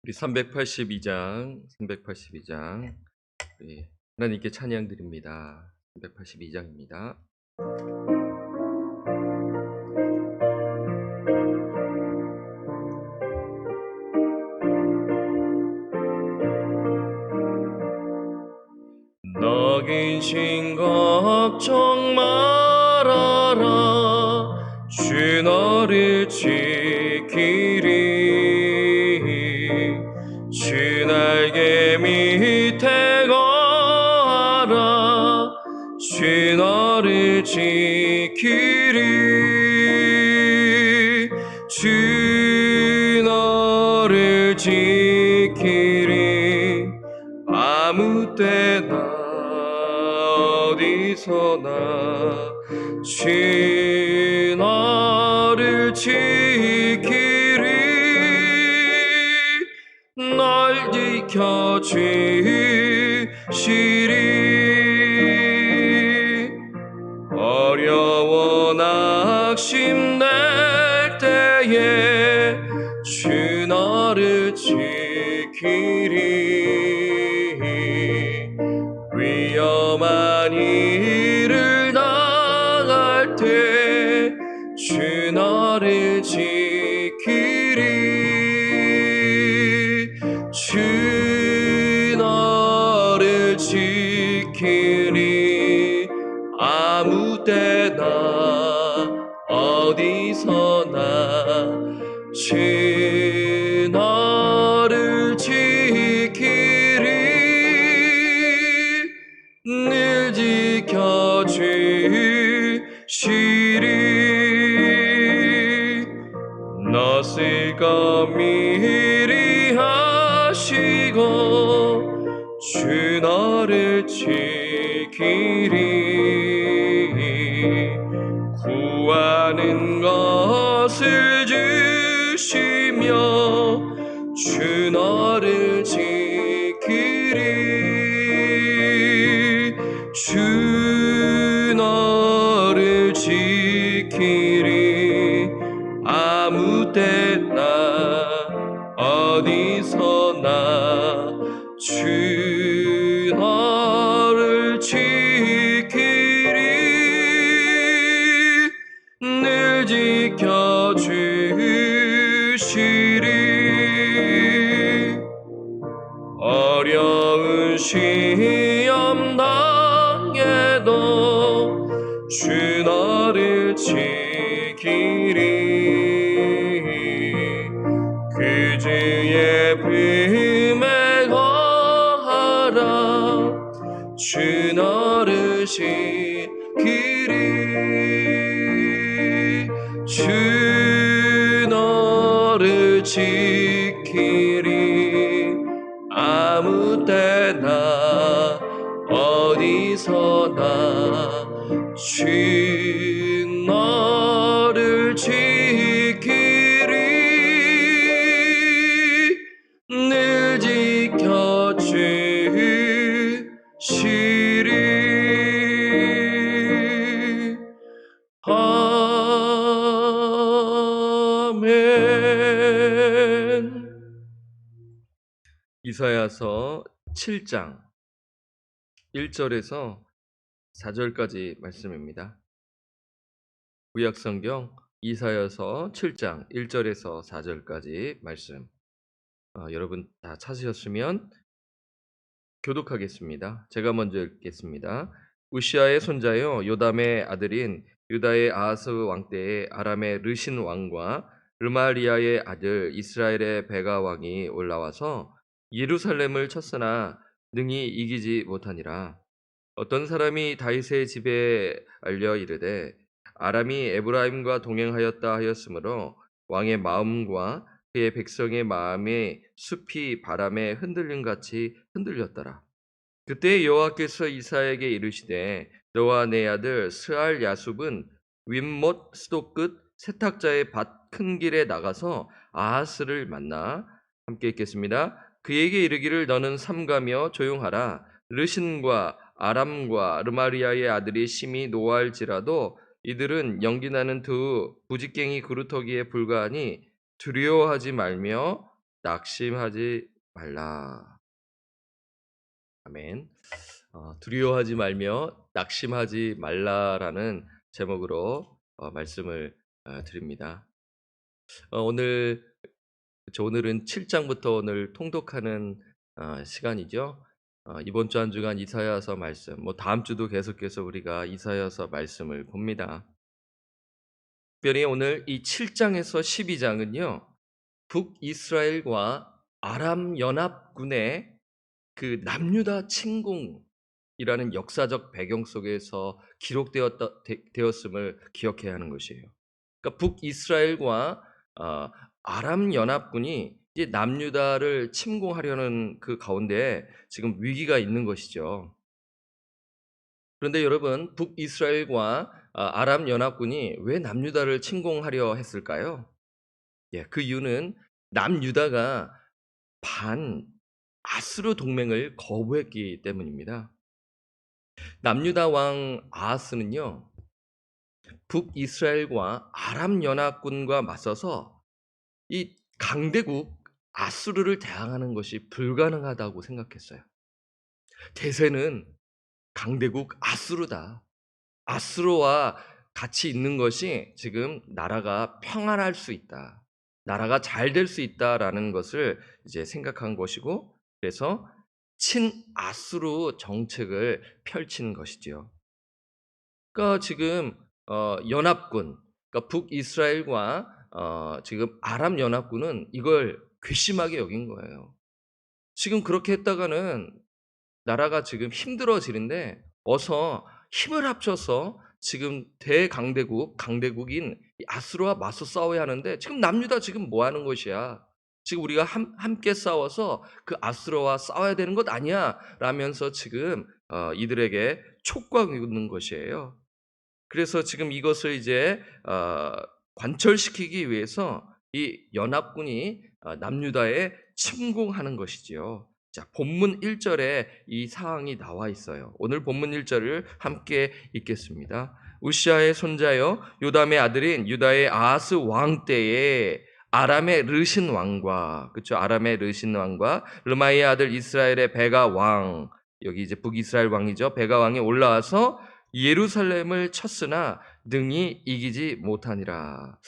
우리 382장 우리 하나님께 찬양 드립니다. 382장입니다. 너긴 신 걱정 말아라, 주 너를 지키리. 주 날개 밑에 거하라, 주 너를 지키리. 주 너를 지키리. 아무 때나 어디서나 주 너를 지키리. 널 지켜주시리. 어려워 낙심될 때에 주 너를 지키리. 위험한 일을 당할 때 주 너를 지키리. 주 너를 지키리. 아무 때나 어디서나 주 너를 지키리. 늘 지켜주시리. 낯을 미리 하시고 주 너를 지키리. 구하는 것을 주시며 주 너를 지키리. 주 너를 지키리. 아무 때나 어디서나 주 너를 지키리. 늘 지켜주시리. 어려운 시험 당해도 주 너를 지키리. 그 주의 품에 거하라, 주 너를 지키리. 주 너를 지키리. 아무 때나 어디서나 주 너를 지키리. 늘 지켜주시리. 아멘. 이사야서 7장 1절에서 4절까지 말씀입니다. 구약성경 이사야서 7장 1절에서 4절까지 말씀. 여러분 다 찾으셨으면 교독하겠습니다. 제가 먼저 읽겠습니다. 우시아의 손자요 요담의 아들인 유다의 아하스 왕 때에 아람의 르신 왕과 르말리아의 아들 이스라엘의 베가 왕이 올라와서 예루살렘을 쳤으나 능히 이기지 못하니라. 어떤 사람이 다윗의 집에 알려 이르되 아람이 에브라임과 동행하였다 하였으므로 왕의 마음과 그의 백성의 마음이 숲이 바람에 흔들림같이 흔들렸더라. 그때 여호와께서 이사야에게 이르시되 너와 내 아들 스알 야숲은 윗못 수도 끝 세탁자의 밭 큰 길에 나가서 아하스를 만나. 함께 읽겠습니다. 그에게 이르기를 너는 삼가며 조용하라. 르신과 아람과 르마리아의 아들이 심히 노할지라도 이들은 연기나는 두 부직갱이 그루터기에 불과하니 두려워하지 말며 낙심하지 말라. 아멘. 두려워하지 말며 낙심하지 말라라는 제목으로 말씀을 드립니다. 오늘 오늘은 7장부터 오늘 통독하는 시간이죠. 이번 주 한 주간 이사야서 말씀, 다음 주도 계속해서 우리가 이사야서 말씀을 봅니다. 특별히 오늘 이 7장에서 12장은요. 북이스라엘과 아람 연합군의 그 남유다 침공이라는 역사적 배경 속에서 기록되었음을 기억해야 하는 것이에요. 그러니까 북이스라엘과 아람 연합군이 이제 남유다를 침공하려는 그 가운데 지금 위기가 있는 것이죠. 그런데 여러분, 북이스라엘과 아람 연합군이 왜 남유다를 침공하려 했을까요? 예, 그 이유는 남유다가 반 아스루 동맹을 거부했기 때문입니다. 남유다 왕 아하스는요, 북이스라엘과 아람 연합군과 맞서서 이 강대국 아수르를 대항하는 것이 불가능하다고 생각했어요. 대세는 강대국 아수르다. 아수르와 같이 있는 것이 지금 나라가 평안할 수 있다. 나라가 잘 될 수 있다라는 것을 이제 생각한 것이고, 그래서 친아수르 정책을 펼치는 것이지요. 그러니까 지금 연합군, 그러니까 북이스라엘과 지금 아람 연합군은 이걸 괘씸하게 여긴 거예요. 지금 그렇게 했다가는 나라가 지금 힘들어지는데 어서 힘을 합쳐서 지금 강대국인 아수르와 맞서 싸워야 하는데 지금 남유다 지금 뭐 하는 것이야? 지금 우리가 함께 싸워서 그 아수르와 싸워야 되는 것 아니야? 라면서 지금 이들에게 촉구하는 것이에요. 그래서 지금 이것을 이제 관철시키기 위해서 이 연합군이 남유다에 침공하는 것이지요. 자, 본문 1절에 이 사항이 나와 있어요. 오늘 본문 1절을 함께 읽겠습니다. 우시아의 손자여 요담의 아들인 유다의 아하스 왕 때에 아람의 르신 왕과, 그렇죠? 아람의 르신 왕과 르마이의 아들 이스라엘의 베가 왕, 여기 이제 북이스라엘 왕이죠. 베가 왕이 올라와서 예루살렘을 쳤으나 능히 이기지 못하니라.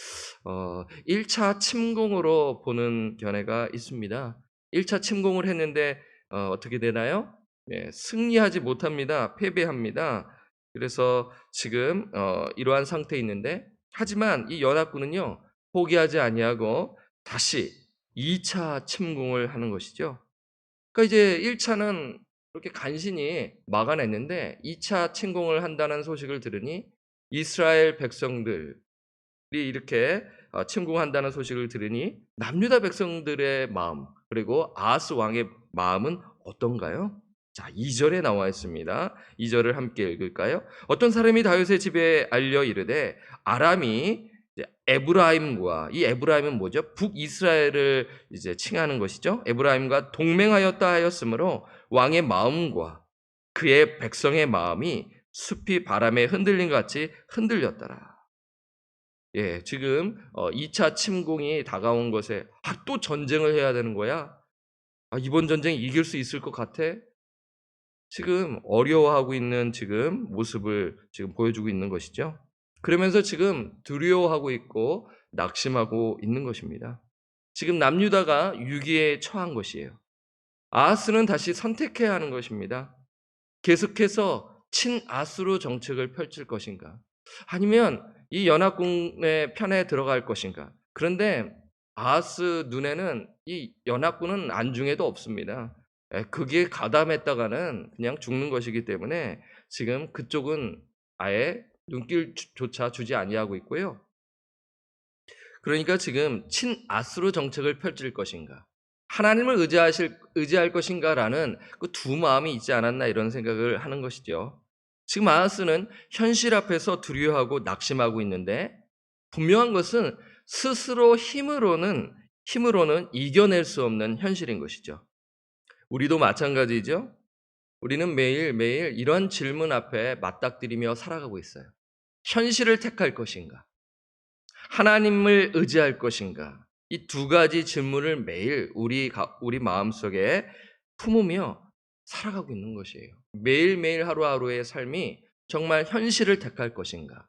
1차 침공으로 보는 견해가 있습니다. 1차 침공을 했는데 어떻게 되나요? 네, 승리하지 못합니다. 패배합니다. 그래서 지금 이러한 상태에 있는데, 하지만 이 연합군은요 포기하지 아니하고 다시 2차 침공을 하는 것이죠. 그러니까 이제 1차는 그렇게 간신히 막아냈는데 2차 침공을 한다는 소식을 들으니 이스라엘 백성들이 이렇게 침공한다는 소식을 들으니 남유다 백성들의 마음, 그리고 아하스 왕의 마음은 어떤가요? 자, 2절에 나와 있습니다. 2절을 함께 읽을까요? 어떤 사람이 다윗의 집에 알려 이르되 아람이 에브라임과, 이 에브라임은 뭐죠? 북이스라엘을 이제 칭하는 것이죠. 에브라임과 동맹하였다 하였으므로 왕의 마음과 그의 백성의 마음이 숲이 바람에 흔들린 것 같이 흔들렸더라. 예, 지금 2차 침공이 다가온 것에 또 전쟁을 해야 되는 거야? 이번 전쟁 이길 수 있을 것 같아? 지금 어려워하고 있는 지금 모습을 지금 보여주고 있는 것이죠. 그러면서 지금 두려워하고 있고 낙심하고 있는 것입니다. 지금 남유다가 위기에 처한 것이에요. 아하스는 다시 선택해야 하는 것입니다. 계속해서 친아수르 정책을 펼칠 것인가? 아니면 이 연합군의 편에 들어갈 것인가? 그런데 아하스 눈에는 이 연합군은 안중에도 없습니다. 그게 가담했다가는 그냥 죽는 것이기 때문에 지금 그쪽은 아예 눈길조차 주지 아니하고 있고요. 그러니까 지금 친아수르 정책을 펼칠 것인가, 하나님을 의지할 것인가라는 그 두 마음이 있지 않았나 이런 생각을 하는 것이죠. 지금 아하스는 현실 앞에서 두려워하고 낙심하고 있는데 분명한 것은 스스로 힘으로는 이겨낼 수 없는 현실인 것이죠. 우리도 마찬가지죠. 우리는 매일매일 이런 질문 앞에 맞닥뜨리며 살아가고 있어요. 현실을 택할 것인가? 하나님을 의지할 것인가? 이 두 가지 질문을 매일 우리 마음속에 품으며 살아가고 있는 것이에요. 매일매일 하루하루의 삶이 정말 현실을 택할 것인가?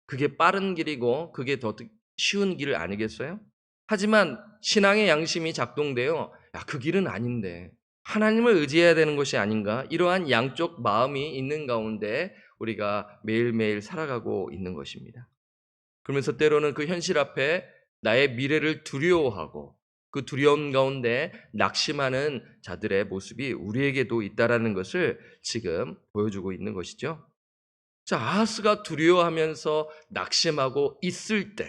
그게 빠른 길이고 그게 더 쉬운 길 아니겠어요? 하지만 신앙의 양심이 작동되어 야, 그 길은 아닌데 하나님을 의지해야 되는 것이 아닌가? 이러한 양쪽 마음이 있는 가운데 우리가 매일매일 살아가고 있는 것입니다. 그러면서 때로는 그 현실 앞에 나의 미래를 두려워하고 그 두려움 가운데 낙심하는 자들의 모습이 우리에게도 있다라는 것을 지금 보여주고 있는 것이죠. 자, 아하스가 두려워하면서 낙심하고 있을 때,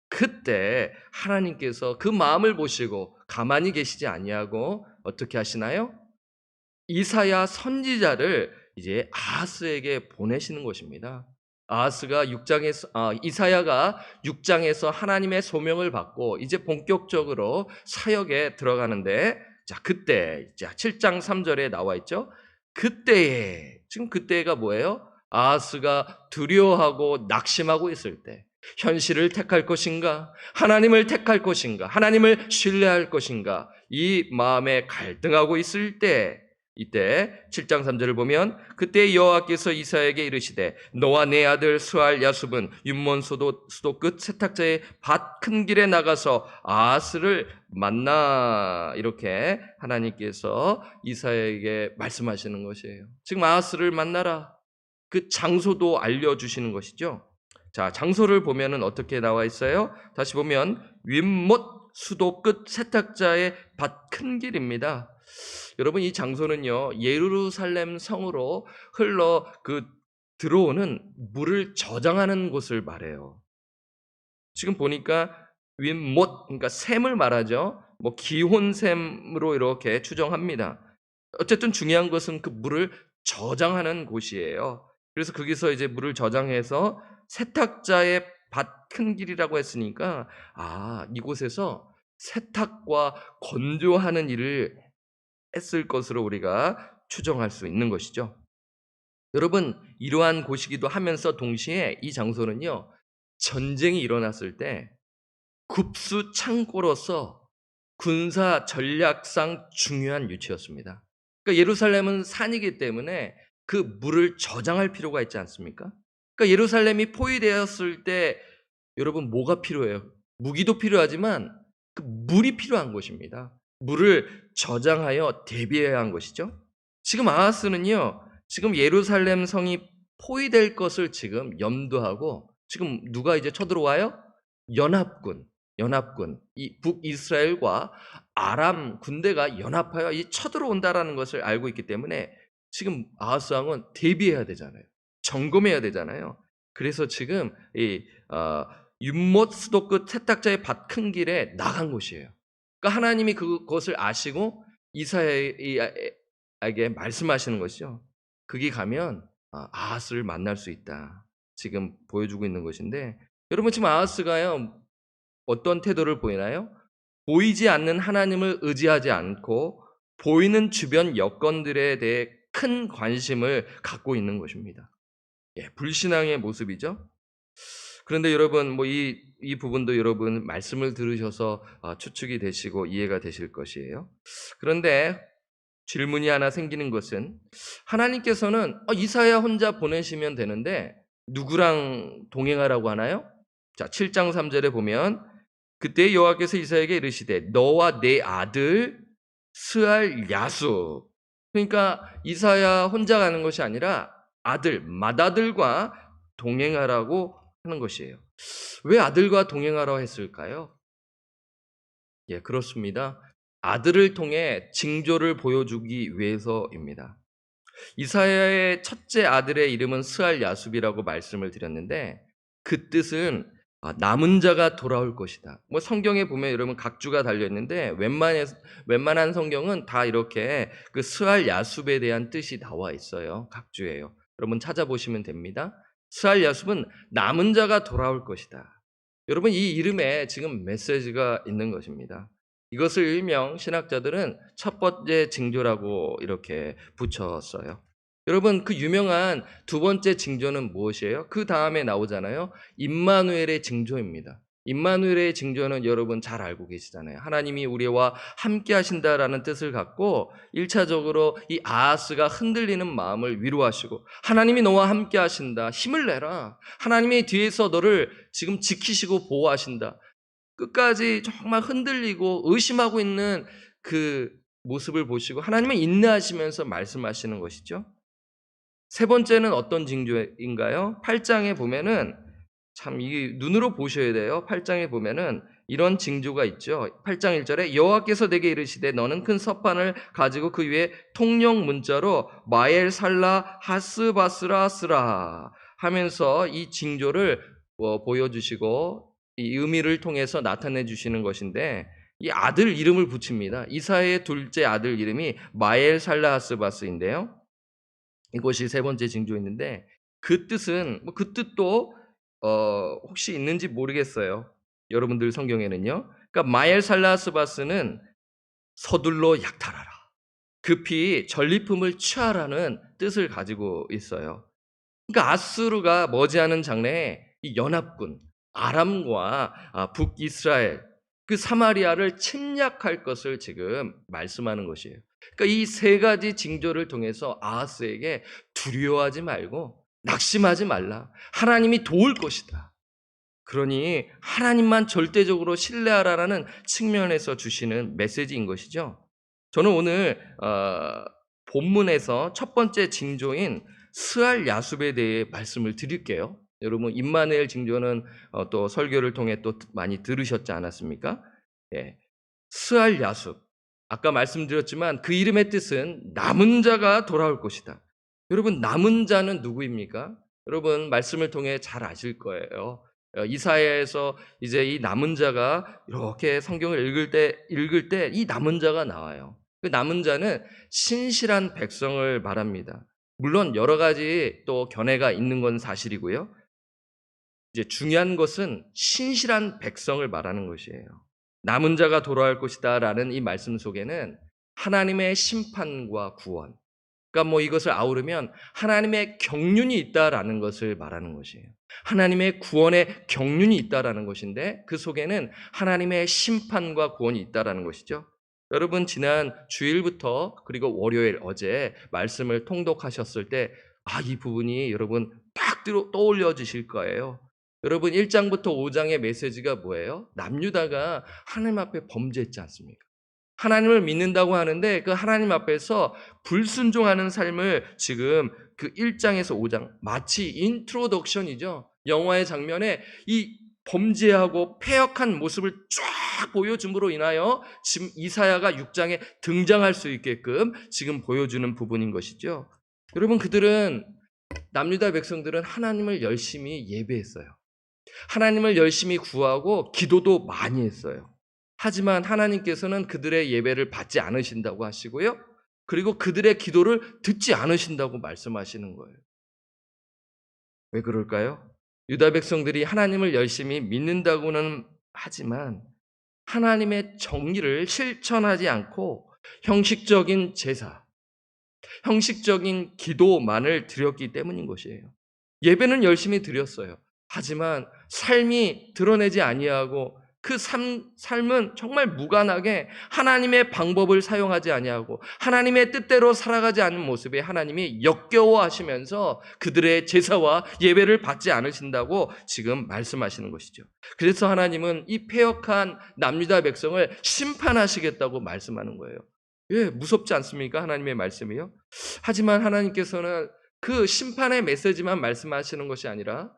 그때 하나님께서 그 마음을 보시고 가만히 계시지 아니하고 어떻게 하시나요? 이사야 선지자를 이제 아하스에게 보내시는 것입니다. 이사야가 6장에서 하나님의 소명을 받고 이제 본격적으로 사역에 들어가는데, 자, 그때, 자, 7장 3절에 나와 있죠. 그때에, 지금 그때가 뭐예요? 아하스가 두려워하고 낙심하고 있을 때, 현실을 택할 것인가? 하나님을 택할 것인가? 하나님을 신뢰할 것인가? 이 마음에 갈등하고 있을 때, 이때 7장 3절을 보면 그때 여호와께서 이사야에게 이르시되 너와 내 아들 스알 야숲은 윤몬 수도 끝 세탁자의 밭 큰 길에 나가서 아하스를 만나, 이렇게 하나님께서 이사야에게 말씀하시는 것이에요. 지금 아하스를 만나라, 그 장소도 알려주시는 것이죠. 자, 장소를 보면은 어떻게 나와 있어요? 다시 보면 윗못 수도 끝 세탁자의 밭 큰 길입니다. 여러분, 이 장소는요, 예루살렘 성으로 들어오는 물을 저장하는 곳을 말해요. 지금 보니까 윗못, 그러니까 샘을 말하죠. 뭐 기혼샘으로 이렇게 추정합니다. 어쨌든 중요한 것은 그 물을 저장하는 곳이에요. 그래서 거기서 이제 물을 저장해서 세탁자의 밭 큰 길이라고 했으니까, 이곳에서 세탁과 건조하는 일을 했을 것으로 우리가 추정할 수 있는 것이죠. 여러분, 이러한 곳이기도 하면서 동시에 이 장소는요, 전쟁이 일어났을 때 급수 창고로서 군사 전략상 중요한 위치였습니다. 그러니까 예루살렘은 산이기 때문에 그 물을 저장할 필요가 있지 않습니까? 그러니까 예루살렘이 포위되었을 때 여러분, 뭐가 필요해요? 무기도 필요하지만 그 물이 필요한 것입니다. 물을 저장하여 대비해야 한 것이죠. 지금 아하스는요, 지금 예루살렘 성이 포위될 것을 지금 염두하고 지금 누가 이제 쳐들어와요? 연합군, 이 북이스라엘과 아람 군대가 연합하여 이 쳐들어온다라는 것을 알고 있기 때문에 지금 아하스 왕은 대비해야 되잖아요. 점검해야 되잖아요. 그래서 지금 윤못 수도 끝 세탁자의 밭 큰 길에 나간 곳이에요. 그러니까 하나님이 그것을 아시고 이사야에게 말씀하시는 것이죠. 거기 가면 아하스를 만날 수 있다. 지금 보여주고 있는 것인데, 여러분, 지금 아하스가요, 어떤 태도를 보이나요? 보이지 않는 하나님을 의지하지 않고 보이는 주변 여건들에 대해 큰 관심을 갖고 있는 것입니다. 불신앙의 모습이죠. 그런데 여러분, 이 부분도 여러분 말씀을 들으셔서 추측이 되시고 이해가 되실 것이에요. 그런데 질문이 하나 생기는 것은, 하나님께서는 이사야 혼자 보내시면 되는데 누구랑 동행하라고 하나요? 자, 7장 3절에 보면 그때 여호와께서 이사야에게 이르시되 너와 내 아들 스알 야숲, 그러니까 이사야 혼자 가는 것이 아니라 맏아들과 동행하라고 하는 것이에요. 왜 아들과 동행하라고 했을까요? 그렇습니다. 아들을 통해 징조를 보여주기 위해서입니다. 이사야의 첫째 아들의 이름은 스알 야숲이라고 말씀을 드렸는데, 그 뜻은 남은 자가 돌아올 것이다. 성경에 보면 여러분 각주가 달려 있는데 웬만한 성경은 다 이렇게 그 스알 야숲에 대한 뜻이 나와 있어요. 각주예요. 여러분 찾아보시면 됩니다. 스알 야숲은 남은 자가 돌아올 것이다. 여러분, 이 이름에 지금 메시지가 있는 것입니다. 이것을 일명 신학자들은 첫 번째 징조라고 이렇게 붙였어요. 여러분, 그 유명한 두 번째 징조는 무엇이에요? 그 다음에 나오잖아요. 임마누엘의 징조입니다. 임마누엘의 징조는 여러분 잘 알고 계시잖아요. 하나님이 우리와 함께 하신다라는 뜻을 갖고 1차적으로 이 아하스가 흔들리는 마음을 위로하시고 하나님이 너와 함께 하신다. 힘을 내라. 하나님이 뒤에서 너를 지금 지키시고 보호하신다. 끝까지 정말 흔들리고 의심하고 있는 그 모습을 보시고 하나님은 인내하시면서 말씀하시는 것이죠. 세 번째는 어떤 징조인가요? 8장에 보면은 참 이 눈으로 보셔야 돼요. 8장에 보면은 이런 징조가 있죠. 8장 1절에 여호와께서 내게 이르시되 너는 큰 서판을 가지고 그 위에 통영 문자로 마엘 살라 하스바스라 쓰라 하면서 이 징조를 보여주시고 이 의미를 통해서 나타내 주시는 것인데 이 아들 이름을 붙입니다. 이사야의 둘째 아들 이름이 마엘 살라 하스바스인데요. 이것이 세 번째 징조였는데 그 뜻은 그 뜻도 혹시 있는지 모르겠어요. 여러분들 성경에는요. 그러니까 마엘 살라스바스는 서둘러 약탈하라. 급히 전리품을 취하라는 뜻을 가지고 있어요. 그러니까 아수르가 머지않은 장래에 이 연합군 아람과 북이스라엘 그 사마리아를 침략할 것을 지금 말씀하는 것이에요. 그러니까 이 세 가지 징조를 통해서 아하스에게 두려워하지 말고 낙심하지 말라. 하나님이 도울 것이다. 그러니 하나님만 절대적으로 신뢰하라는 측면에서 주시는 메시지인 것이죠. 저는 오늘 본문에서 첫 번째 징조인 스알 야숲에 대해 말씀을 드릴게요. 여러분 임마누엘 징조는 또 설교를 통해 또 많이 들으셨지 않았습니까? 예. 스알 야숲. 아까 말씀드렸지만 그 이름의 뜻은 남은 자가 돌아올 것이다. 여러분 남은 자는 누구입니까? 여러분 말씀을 통해 잘 아실 거예요. 이사야에서 이제 이 남은 자가 이렇게 성경을 읽을 때 이 남은 자가 나와요. 그 남은 자는 신실한 백성을 말합니다. 물론 여러 가지 또 견해가 있는 건 사실이고요. 이제 중요한 것은 신실한 백성을 말하는 것이에요. 남은 자가 돌아올 것이다라는 이 말씀 속에는 하나님의 심판과 구원, 그러니까 이것을 아우르면 하나님의 경륜이 있다라는 것을 말하는 것이에요. 하나님의 구원의 경륜이 있다라는 것인데 그 속에는 하나님의 심판과 구원이 있다라는 것이죠. 여러분 지난 주일부터 그리고 월요일 어제 말씀을 통독하셨을 때 이 부분이 여러분 딱 떠올려지실 거예요. 여러분 1장부터 5장의 메시지가 뭐예요? 남유다가 하나님 앞에 범죄했지 않습니까? 하나님을 믿는다고 하는데 그 하나님 앞에서 불순종하는 삶을 지금 그 1장에서 5장 마치 인트로덕션이죠. 영화의 장면에 이 범죄하고 패역한 모습을 쫙 보여줌으로 인하여 지금 이사야가 6장에 등장할 수 있게끔 지금 보여주는 부분인 것이죠. 여러분 그들은 남유다 백성들은 하나님을 열심히 예배했어요. 하나님을 열심히 구하고 기도도 많이 했어요. 하지만 하나님께서는 그들의 예배를 받지 않으신다고 하시고요. 그리고 그들의 기도를 듣지 않으신다고 말씀하시는 거예요. 왜 그럴까요? 유다 백성들이 하나님을 열심히 믿는다고는 하지만 하나님의 정의를 실천하지 않고 형식적인 제사, 형식적인 기도만을 드렸기 때문인 것이에요. 예배는 열심히 드렸어요. 하지만 삶이 드러내지 아니하고 그 삶은 정말 무관하게 하나님의 방법을 사용하지 아니하고 하나님의 뜻대로 살아가지 않는 모습에 하나님이 역겨워하시면서 그들의 제사와 예배를 받지 않으신다고 지금 말씀하시는 것이죠. 그래서 하나님은 이 패역한 남유다 백성을 심판하시겠다고 말씀하는 거예요. 왜 무섭지 않습니까? 하나님의 말씀이요. 하지만 하나님께서는 그 심판의 메시지만 말씀하시는 것이 아니라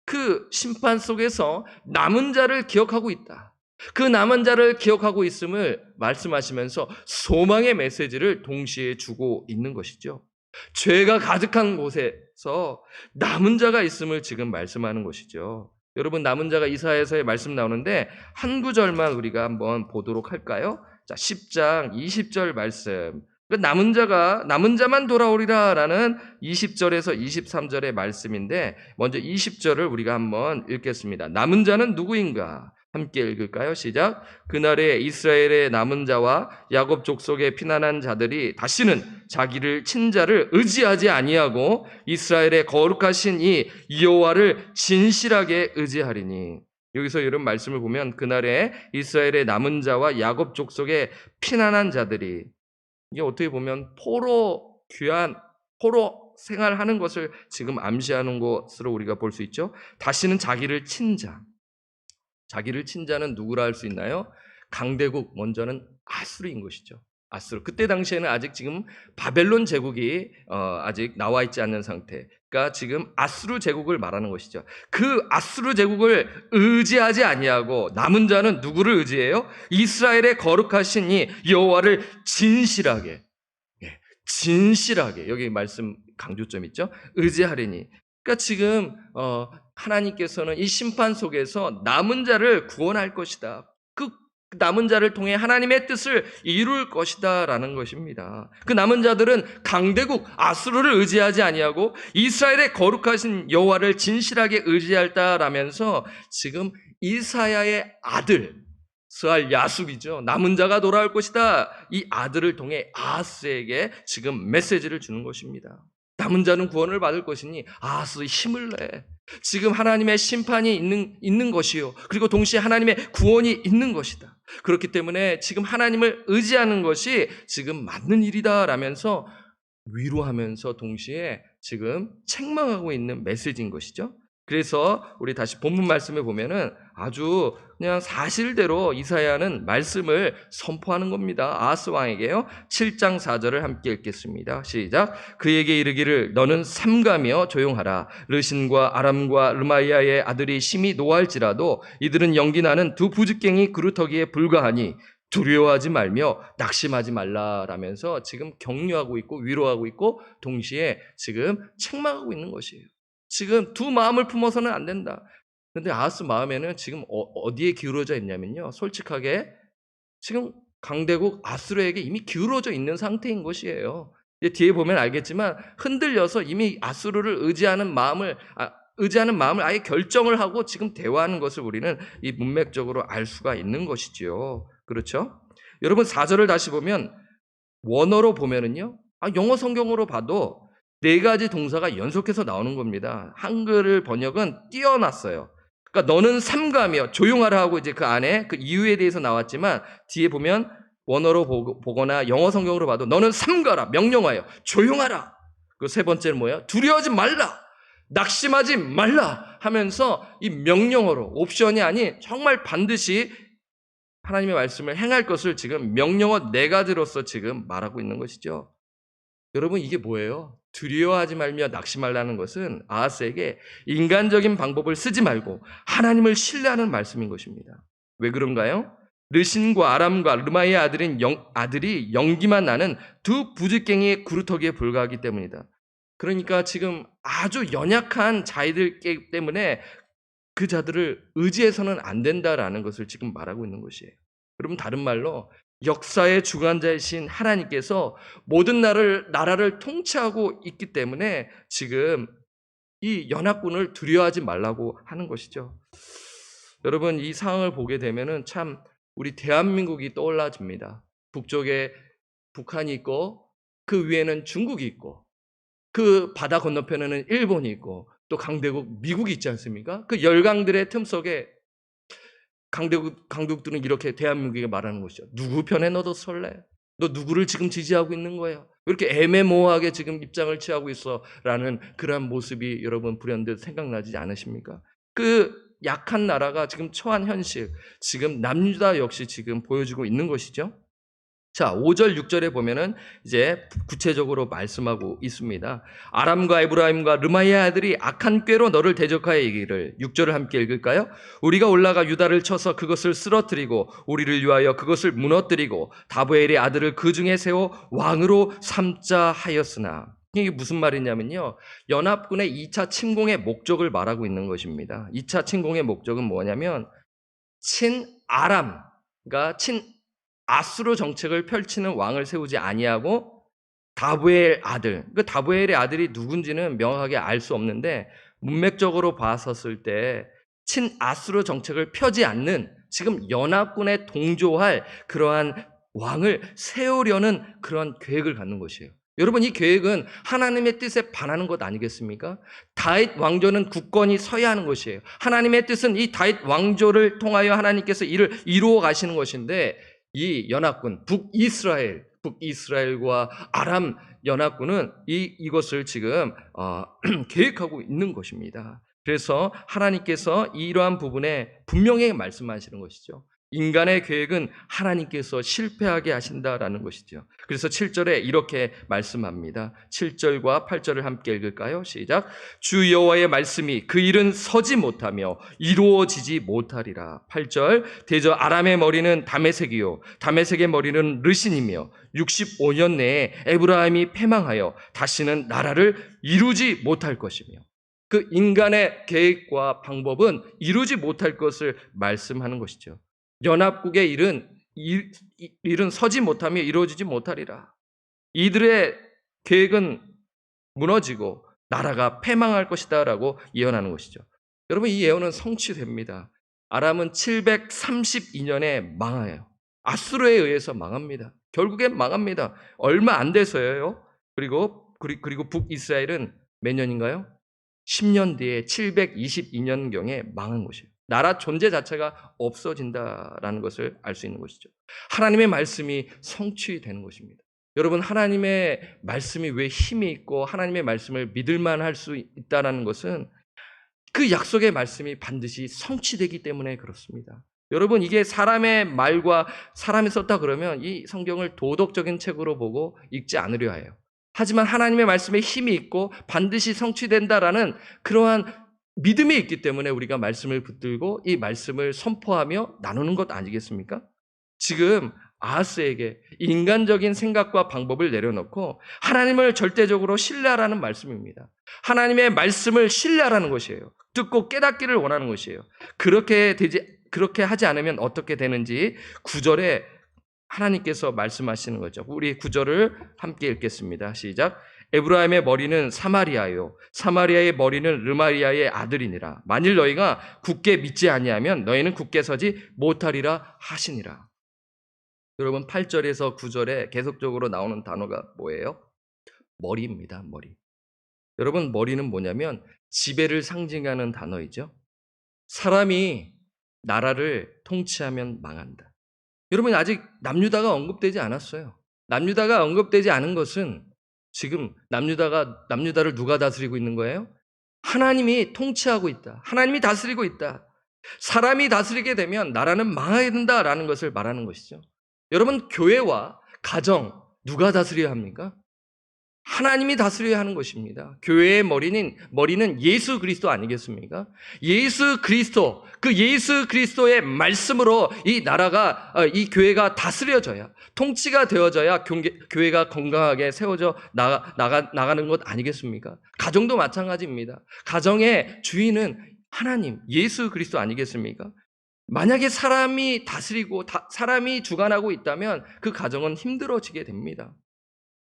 그 심판 속에서 남은 자를 기억하고 있다. 그 남은 자를 기억하고 있음을 말씀하시면서 소망의 메시지를 동시에 주고 있는 것이죠. 죄가 가득한 곳에서 남은 자가 있음을 지금 말씀하는 것이죠. 여러분 남은 자가 이사야서에 말씀 나오는데 한 구절만 우리가 한번 보도록 할까요? 자, 10장 20절 말씀. 남은 자만 돌아오리라 라는 20절에서 23절의 말씀인데 먼저 20절을 우리가 한번 읽겠습니다. 남은 자는 누구인가? 함께 읽을까요? 시작. 그날에 이스라엘의 남은 자와 야곱 족속의 피난한 자들이 다시는 자기를 친자를 의지하지 아니하고 이스라엘의 거룩하신 이 여호와를 진실하게 의지하리니. 여기서 이런 말씀을 보면 그날에 이스라엘의 남은 자와 야곱 족속의 피난한 자들이, 이게 어떻게 보면 포로 생활하는 것을 지금 암시하는 것으로 우리가 볼 수 있죠. 다시는 자기를 친 자는 누구라 할 수 있나요? 강대국, 먼저는 아수르인 것이죠. 아수르. 그때 당시에는 아직 지금 바벨론 제국이 아직 나와 있지 않는 상태가 지금 아수르 제국을 말하는 것이죠. 그 아수르 제국을 의지하지 아니하고 남은 자는 누구를 의지해요? 이스라엘의 거룩하신 이 여호와를 진실하게, 여기 말씀 강조점 있죠? 의지하리니. 그러니까 지금 하나님께서는 이 심판 속에서 남은 자를 구원할 것이다. 그 남은 자를 통해 하나님의 뜻을 이룰 것이다 라는 것입니다. 그 남은 자들은 강대국 아수르를 의지하지 아니하고 이스라엘의 거룩하신 여호와를 진실하게 의지할다라면서 지금 이사야의 아들 스알 야숲이죠. 남은 자가 돌아올 것이다. 이 아들을 통해 아하스에게 지금 메시지를 주는 것입니다. 남은 자는 구원을 받을 것이니 아하스 힘을 내. 지금 하나님의 심판이 있는 것이요. 그리고 동시에 하나님의 구원이 있는 것이다. 그렇기 때문에 지금 하나님을 의지하는 것이 지금 맞는 일이다 라면서 위로하면서 동시에 지금 책망하고 있는 메시지인 것이죠. 그래서 우리 다시 본문 말씀에 보면은 아주 그냥 사실대로 이사야는 말씀을 선포하는 겁니다. 아하스 왕에게요. 7장 4절을 함께 읽겠습니다. 시작. 그에게 이르기를 너는 삼가며 조용하라. 르신과 아람과 르마이아의 아들이 심히 노할지라도 이들은 연기나는 두 부직갱이 그루터기에 불과하니 두려워하지 말며 낙심하지 말라라면서 지금 격려하고 있고 위로하고 있고 동시에 지금 책망하고 있는 것이에요. 지금 두 마음을 품어서는 안 된다. 그런데 아하스 마음에는 지금 어디에 기울어져 있냐면요. 솔직하게 지금 강대국 아수르에게 이미 기울어져 있는 상태인 것이에요. 이제 뒤에 보면 알겠지만 흔들려서 이미 아수르를 의지하는 마음을 아예 결정을 하고 지금 대화하는 것을 우리는 이 문맥적으로 알 수가 있는 것이지요. 그렇죠? 여러분 4절을 다시 보면 원어로 보면은요. 영어 성경으로 봐도 네 가지 동사가 연속해서 나오는 겁니다. 한글 번역은 띄어놨어요. 그러니까 너는 삼가며 조용하라 하고 이제 그 안에 그 이유에 대해서 나왔지만 뒤에 보면 원어로 보거나 영어 성경으로 봐도 너는 삼가라, 명령하여 조용하라. 그 세 번째는 뭐예요? 두려워하지 말라, 낙심하지 말라 하면서 이 명령어로 옵션이 아닌 정말 반드시 하나님의 말씀을 행할 것을 지금 명령어 네 가지로서 지금 말하고 있는 것이죠. 여러분 이게 뭐예요? 두려워하지 말며 낙심하라는 것은 아하스에게 인간적인 방법을 쓰지 말고 하나님을 신뢰하는 말씀인 것입니다. 왜 그런가요? 르신과 아람과 르마이의 아들이 연기만 나는 두 부직갱이의 구루터기에 불과하기 때문이다. 그러니까 지금 아주 연약한 자이들 때문에 그 자들을 의지해서는 안 된다라는 것을 지금 말하고 있는 것이에요. 여러분 다른 말로 역사의 주관자이신 하나님께서 모든 나라를 통치하고 있기 때문에 지금 이 연합군을 두려워하지 말라고 하는 것이죠. 여러분 이 상황을 보게 되면은 참 우리 대한민국이 떠올라집니다. 북쪽에 북한이 있고 그 위에는 중국이 있고 그 바다 건너편에는 일본이 있고 또 강대국 미국이 있지 않습니까? 그 열강들의 틈 속에 강대국들은 이렇게 대한민국에게 말하는 것이죠. 누구 편에 너도 설래? 너 누구를 지금 지지하고 있는 거야? 왜 이렇게 애매모호하게 지금 입장을 취하고 있어? 라는 그러한 모습이 여러분 불현듯 생각나지 않으십니까? 그 약한 나라가 지금 처한 현실, 지금 남유다 역시 지금 보여주고 있는 것이죠. 자, 5절, 6절에 보면은 이제 구체적으로 말씀하고 있습니다. 아람과 에브라임과 르마이의 아들이 악한 꾀로 너를 대적하여 이기를. 6절을 함께 읽을까요? 우리가 올라가 유다를 쳐서 그것을 쓰러뜨리고 우리를 위하여 그것을 무너뜨리고 다브엘의 아들을 그 중에 세워 왕으로 삼자 하였으나. 이게 무슨 말이냐면요. 연합군의 2차 침공의 목적을 말하고 있는 것입니다. 2차 침공의 목적은 뭐냐면 친아람, 그러니까 아수르 정책을 펼치는 왕을 세우지 아니하고 다브엘 아들, 그 다브엘의 아들이 누군지는 명확하게 알 수 없는데 문맥적으로 봤었을 때 친아수르 정책을 펴지 않는 지금 연합군에 동조할 그러한 왕을 세우려는 그런 계획을 갖는 것이에요. 여러분, 이 계획은 하나님의 뜻에 반하는 것 아니겠습니까? 다윗 왕조는 굳건히 서야 하는 것이에요. 하나님의 뜻은 이 다윗 왕조를 통하여 하나님께서 이를 이루어 가시는 것인데, 이 연합군 북이스라엘과 아람 연합군은 이것을 지금 계획하고 있는 것입니다. 그래서 하나님께서 이러한 부분에 분명히 말씀하시는 것이죠. 인간의 계획은 하나님께서 실패하게 하신다라는 것이죠. 그래서 7절에 이렇게 말씀합니다. 7절과 8절을 함께 읽을까요? 시작. 주 여호와의 말씀이 그 일은 서지 못하며 이루어지지 못하리라. 8절. 대저 아람의 머리는 다메섹이요 다메섹의 머리는 르신이며 65년 내에 에브라임이 패망하여 다시는 나라를 이루지 못할 것이며, 그 인간의 계획과 방법은 이루지 못할 것을 말씀하는 것이죠. 연합국의 일은 서지 못하며 이루어지지 못하리라. 이들의 계획은 무너지고 나라가 패망할 것이다 라고 예언하는 것이죠. 여러분, 이 예언은 성취됩니다. 아람은 732년에 망해요. 아수르에 의해서 망합니다. 결국엔 망합니다. 얼마 안 돼서요. 그리고 북이스라엘은 몇 년인가요? 10년 뒤에 722년경에 망한 것이에요. 나라 존재 자체가 없어진다라는 것을 알 수 있는 것이죠. 하나님의 말씀이 성취되는 것입니다. 여러분, 하나님의 말씀이 왜 힘이 있고 하나님의 말씀을 믿을만 할 수 있다는 것은 그 약속의 말씀이 반드시 성취되기 때문에 그렇습니다. 여러분, 이게 사람의 말과 사람이 썼다 그러면 이 성경을 도덕적인 책으로 보고 읽지 않으려 해요. 하지만 하나님의 말씀에 힘이 있고 반드시 성취된다라는 그러한 믿음이 있기 때문에 우리가 말씀을 붙들고 이 말씀을 선포하며 나누는 것 아니겠습니까? 지금 아하스에게 인간적인 생각과 방법을 내려놓고 하나님을 절대적으로 신뢰하라는 말씀입니다. 하나님의 말씀을 신뢰하라는 것이에요. 듣고 깨닫기를 원하는 것이에요. 그렇게 하지 않으면 어떻게 되는지 9절에 하나님께서 말씀하시는 거죠. 우리 9절을 함께 읽겠습니다. 시작. 에브라임의 머리는 사마리아요 사마리아의 머리는 르마리아의 아들이니라. 만일 너희가 굳게 믿지 아니하면 너희는 굳게 서지 못하리라 하시니라. 여러분, 8절에서 9절에 계속적으로 나오는 단어가 뭐예요? 머리입니다. 머리. 여러분, 머리는 뭐냐면 지배를 상징하는 단어이죠. 사람이 나라를 통치하면 망한다. 여러분, 아직 남유다가 언급되지 않았어요. 남유다가 언급되지 않은 것은 지금 남유다를 누가 다스리고 있는 거예요? 하나님이 통치하고 있다. 하나님이 다스리고 있다. 사람이 다스리게 되면 나라는 망하게 된다라는 것을 말하는 것이죠. 여러분, 교회와 가정 누가 다스려야 합니까? 하나님이 다스려야 하는 것입니다. 교회의 머리는 예수 그리스도 아니겠습니까? 예수 그리스도의 말씀으로 이 나라가, 이 교회가 다스려져야, 통치가 되어져야 교회가 건강하게 세워져 나가는 것 아니겠습니까? 가정도 마찬가지입니다. 가정의 주인은 하나님, 예수 그리스도 아니겠습니까? 만약에 사람이 다스리고 사람이 주관하고 있다면 그 가정은 힘들어지게 됩니다.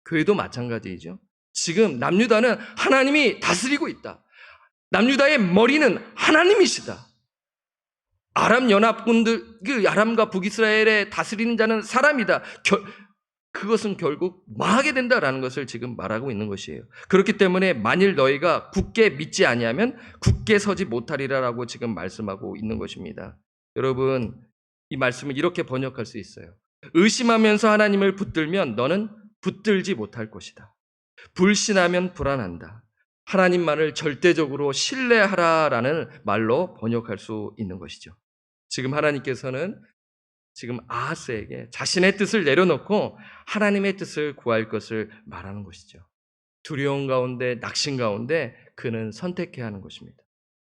교회도 마찬가지이죠. 지금 남유다는 하나님이 다스리고 있다. 남유다의 머리는 하나님이시다. 아람 연합군들, 아람과 북이스라엘에 다스리는 자는 사람이다. 그것은 결국 망하게 된다라는 것을 지금 말하고 있는 것이에요. 그렇기 때문에 만일 너희가 굳게 믿지 아니하면 굳게 서지 못하리라라고 지금 말씀하고 있는 것입니다. 여러분, 이 말씀을 이렇게 번역할 수 있어요. 의심하면서 하나님을 붙들면 너는 붙들지 못할 것이다. 불신하면 불안한다. 하나님만을 절대적으로 신뢰하라라는 말로 번역할 수 있는 것이죠. 지금 하나님께서는 지금 아하스에게 자신의 뜻을 내려놓고 하나님의 뜻을 구할 것을 말하는 것이죠. 두려움 가운데, 낙심 가운데 그는 선택해야 하는 것입니다.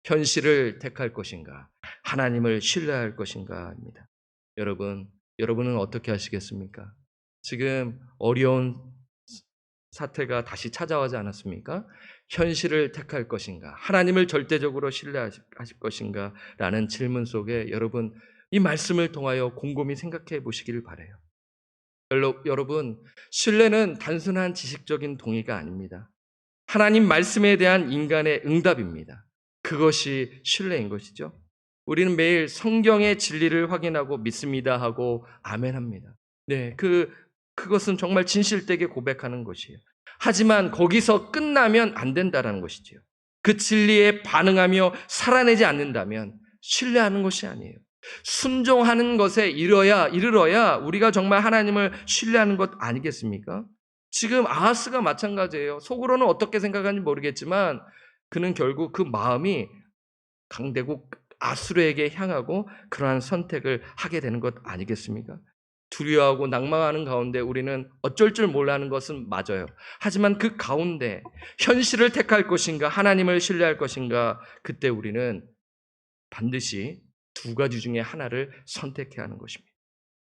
현실을 택할 것인가, 하나님을 신뢰할 것인가입니다. 여러분은 어떻게 하시겠습니까? 지금 어려운 사태가 다시 찾아오지 않았습니까? 현실을 택할 것인가, 하나님을 절대적으로 신뢰하실 것인가 라는 질문 속에 여러분, 이 말씀을 통하여 곰곰이 생각해 보시기를 바라요. 여러분, 신뢰는 단순한 지식적인 동의가 아닙니다. 하나님 말씀에 대한 인간의 응답입니다. 그것이 신뢰인 것이죠. 우리는 매일 성경의 진리를 확인하고 믿습니다 하고 아멘합니다. 네, 그것은 정말 진실되게 고백하는 것이에요. 하지만 거기서 끝나면 안 된다는 것이죠. 그 진리에 반응하며 살아내지 않는다면 신뢰하는 것이 아니에요. 순종하는 것에 이르러야 우리가 정말 하나님을 신뢰하는 것 아니겠습니까? 지금 아하스가 마찬가지예요. 속으로는 어떻게 생각하는지 모르겠지만 그는 결국 그 마음이 강대국 아수르에게 향하고 그러한 선택을 하게 되는 것 아니겠습니까? 두려워하고 낭망하는 가운데 우리는 어쩔 줄 몰라하는 것은 맞아요. 하지만 그 가운데 현실을 택할 것인가 하나님을 신뢰할 것인가, 그때 우리는 반드시 두 가지 중에 하나를 선택해야 하는 것입니다.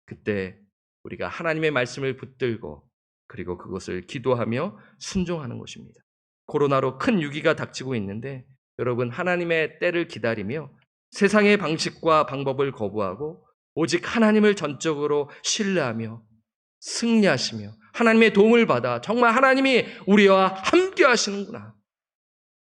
그때 우리가 하나님의 말씀을 붙들고 그리고 그것을 기도하며 순종하는 것입니다. 코로나로 큰 위기가 닥치고 있는데 여러분, 하나님의 때를 기다리며 세상의 방식과 방법을 거부하고 오직 하나님을 전적으로 신뢰하며 승리하시며 하나님의 도움을 받아 정말 하나님이 우리와 함께 하시는구나,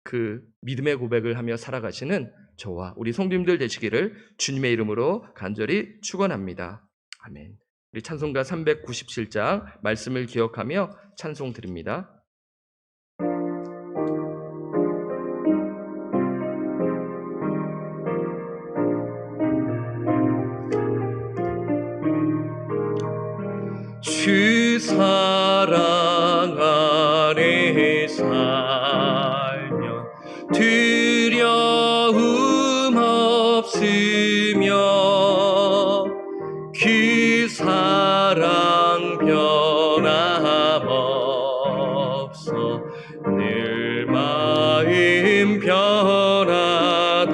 그 믿음의 고백을 하며 살아가시는 저와 우리 성도님들 되시기를 주님의 이름으로 간절히 축원합니다. 아멘. 우리 찬송가 397장 말씀을 기억하며 찬송 드립니다. 주 사랑 안에 살면 두려움 없으며 그 사랑 변함없어 늘 마음 변하다.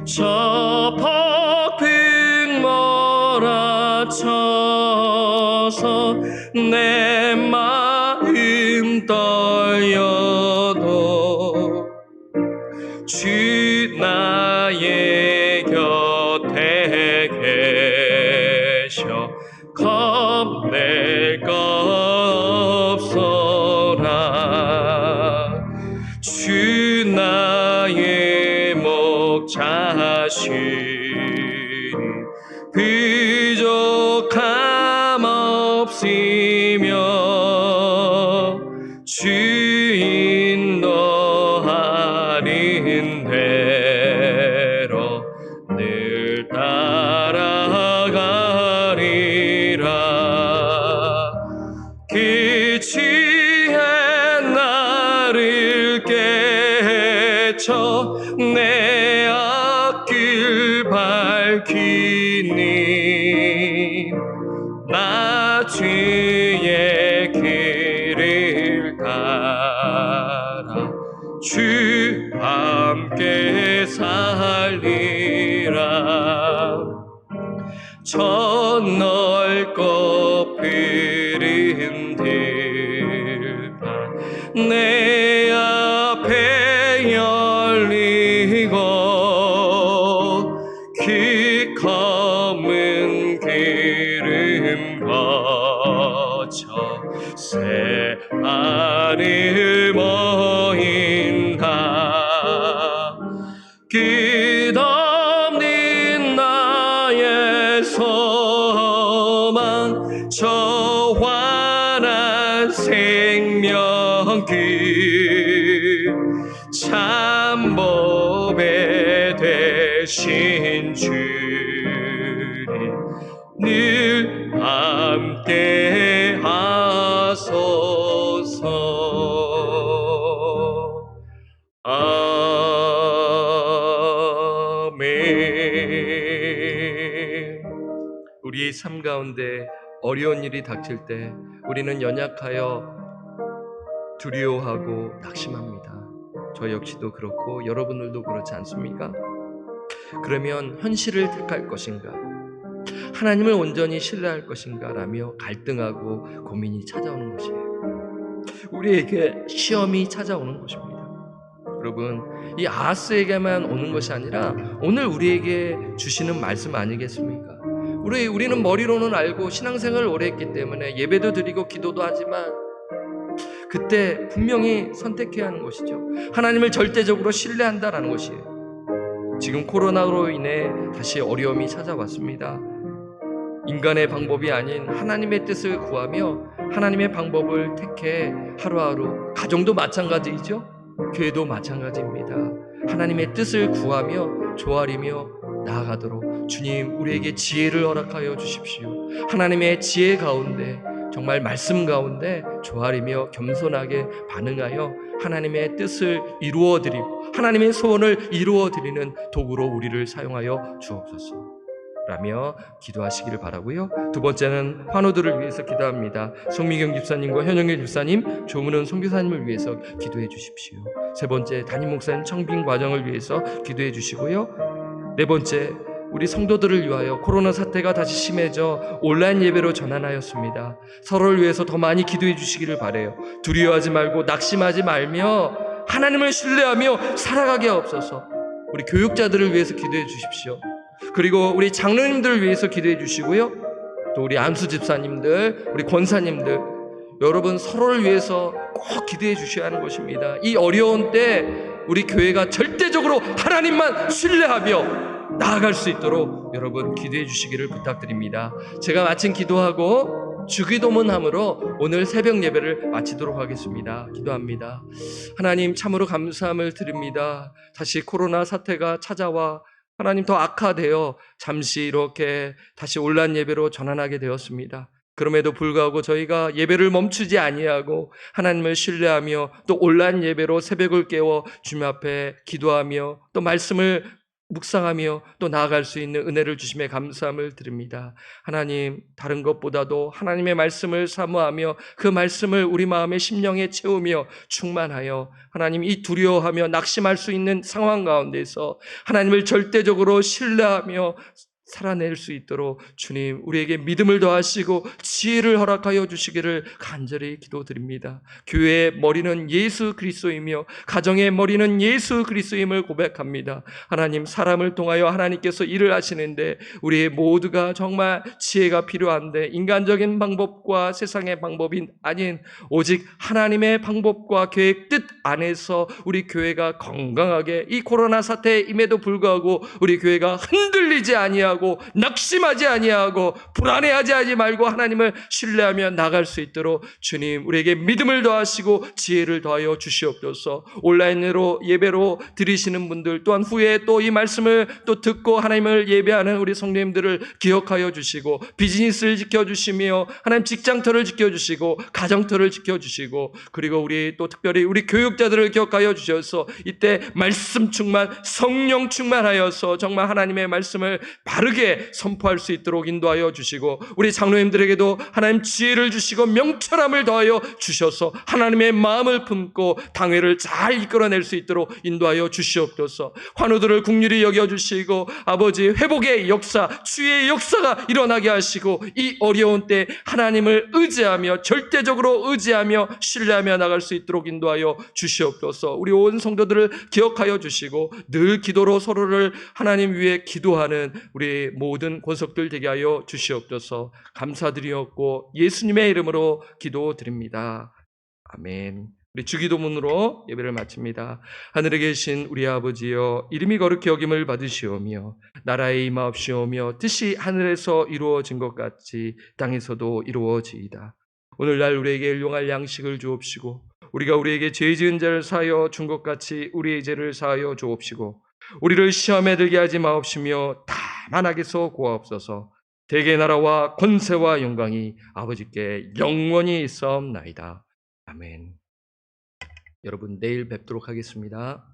저 폭풍 몰아쳐서 내 마음 떨려도 주 나의 곁에 계셔 겁낼 것 없어라. 주 나의 목자시니 부족함 없으며 주 인도하는 대로 늘 따라가리라. 그 지혜 나를 깨쳐 내 앞길 밝히니 나 주의 길을 따라 주 함께 살리라. 저 넓고 푸른 들판 내 앞에 열리고 그 검은 기름 거쳐 새 하늘 보인다. 끝없는 나의 소망 저 환한 생명길 참 보배 되신 주님 늘 함께 하소서. 아멘. 우리의 삶 가운데 어려운 일이 닥칠 때 우리는 연약하여 두려워하고 낙심합니다. 저 역시도 그렇고 여러분들도 그렇지 않습니까? 그러면 현실을 택할 것인가, 하나님을 온전히 신뢰할 것인가 라며 갈등하고 고민이 찾아오는 것이에요. 우리에게 시험이 찾아오는 것입니다. 여러분, 이 아하스에게만 오는 것이 아니라 오늘 우리에게 주시는 말씀 아니겠습니까? 우리는 머리로는 알고 신앙생활을 오래 했기 때문에 예배도 드리고 기도도 하지만 그때 분명히 선택해야 하는 것이죠. 하나님을 절대적으로 신뢰한다라는 것이에요. 지금 코로나로 인해 다시 어려움이 찾아왔습니다. 인간의 방법이 아닌 하나님의 뜻을 구하며 하나님의 방법을 택해 하루하루, 가정도 마찬가지이죠. 교회도 마찬가지입니다. 하나님의 뜻을 구하며 조아리며 나아가도록 주님 우리에게 지혜를 허락하여 주십시오. 하나님의 지혜 가운데, 정말 말씀 가운데 조아리며 겸손하게 반응하여 하나님의 뜻을 이루어드리고 하나님의 소원을 이루어드리는 도구로 우리를 사용하여 주옵소서 라며 기도하시기를 바라고요. 두 번째는 환우들을 위해서 기도합니다. 송미경 집사님과 현영길 집사님, 조문은 선교사님을 위해서 기도해 주십시오. 세 번째, 담임 목사님 청빙 과정을 위해서 기도해 주시고요. 네 번째, 우리 성도들을 위하여 코로나 사태가 다시 심해져 온라인 예배로 전환하였습니다. 서로를 위해서 더 많이 기도해 주시기를 바라요. 두려워하지 말고 낙심하지 말며 하나님을 신뢰하며 살아가게 하옵소서. 우리 교육자들을 위해서 기도해 주십시오. 그리고 우리 장로님들을 위해서 기도해 주시고요. 또 우리 안수 집사님들, 우리 권사님들, 여러분 서로를 위해서 꼭 기도해 주셔야 하는 것입니다. 이 어려운 때 우리 교회가 절대적으로 하나님만 신뢰하며 나아갈 수 있도록 여러분 기도해 주시기를 부탁드립니다. 제가 마침 기도하고 주기도문함으로 오늘 새벽 예배를 마치도록 하겠습니다. 기도합니다. 하나님, 참으로 감사함을 드립니다. 다시 코로나 사태가 찾아와 하나님 더 악화되어 잠시 이렇게 다시 온라인 예배로 전환하게 되었습니다. 그럼에도 불구하고 저희가 예배를 멈추지 아니하고 하나님을 신뢰하며 또 온라인 예배로 새벽을 깨워 주님 앞에 기도하며 또 말씀을 묵상하며 또 나아갈 수 있는 은혜를 주심에 감사함을 드립니다. 하나님, 다른 것보다도 하나님의 말씀을 사모하며 그 말씀을 우리 마음의 심령에 채우며 충만하여 하나님, 이 두려워하며 낙심할 수 있는 상황 가운데서 하나님을 절대적으로 신뢰하며 살아낼 수 있도록 주님 우리에게 믿음을 더하시고 지혜를 허락하여 주시기를 간절히 기도드립니다. 교회의 머리는 예수 그리스도이며 가정의 머리는 예수 그리스도임을 고백합니다. 하나님, 사람을 통하여 하나님께서 일을 하시는데 우리의 모두가 정말 지혜가 필요한데 인간적인 방법과 세상의 방법이 아닌 오직 하나님의 방법과 계획 뜻 안에서 우리 교회가 건강하게 이 코로나 사태임에도 불구하고 우리 교회가 흔들리지 아니하고 낙심하지 아니하고 불안해하지 하지 말고 하나님을 신뢰하며 나갈 수 있도록 주님 우리에게 믿음을 더하시고 지혜를 더하여 주시옵소서. 온라인으로 예배로 드리시는 분들 또한 후에 또 이 말씀을 또 듣고 하나님을 예배하는 우리 성도님들을 기억하여 주시고 비즈니스를 지켜주시며 하나님 직장터를 지켜주시고 가정터를 지켜주시고 그리고 우리 또 특별히 우리 교육자들을 기억하여 주셔서 이때 말씀 충만 성령 충만하여서 정말 하나님의 말씀을 바르게 선포할 수 있도록 인도하여 주시고 우리 장로님들에게도 하나님 지혜를 주시고 명철함을 더하여 주셔서 하나님의 마음을 품고 당회를 잘 이끌어낼 수 있도록 인도하여 주시옵소서. 환우들을 긍휼히 여겨주시고 아버지 회복의 역사 치유의 역사가 일어나게 하시고 이 어려운 때 하나님을 의지하며 절대적으로 의지하며 신뢰하며 나갈 수 있도록 인도하여 주시옵소서. 우리 온 성도들을 기억하여 주시고 늘 기도로 서로를 하나님 위해 기도하는 우리 모든 권속들 되게 하여 주시옵소서. 감사드리옵고 예수님의 이름으로 기도드립니다. 아멘. 우리 주기도문으로 예배를 마칩니다. 하늘에 계신 우리 아버지여, 이름이 거룩히 여김을 받으시오며 나라의 임하옵시오며 뜻이 하늘에서 이루어진 것 같이 땅에서도 이루어지이다. 오늘날 우리에게 일용할 양식을 주옵시고 우리가 우리에게 죄 지은 자를 사하여 준 것 같이 우리의 죄를 사하여 주옵시고 우리를 시험에 들게 하지 마옵시며 다만 악에서 구하옵소서. 대개 나라와 권세와 영광이 아버지께 영원히 있사옵나이다. 아멘. 여러분 내일 뵙도록 하겠습니다.